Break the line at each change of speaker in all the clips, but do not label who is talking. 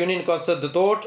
Union council दतोट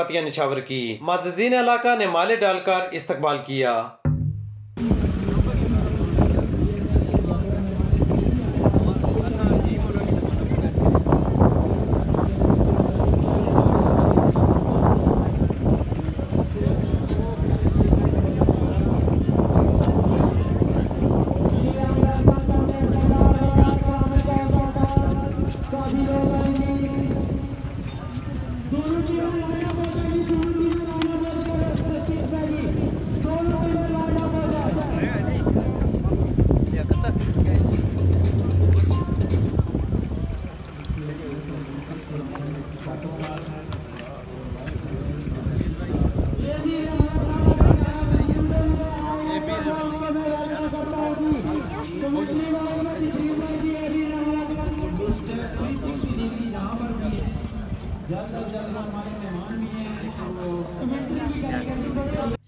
पत्तियां निछावर की। माज़ीन इलाका ने माले डालकर इस्तकबाल किया।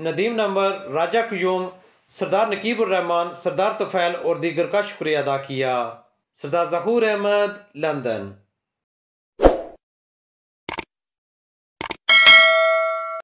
नदीम नंबर, राजा क्यूम, सरदार नकीबुर रहमान, सरदार तफैल और दीगर का शुक्रिया अदा किया। सरदार ज़हूर अहमद, लंदन।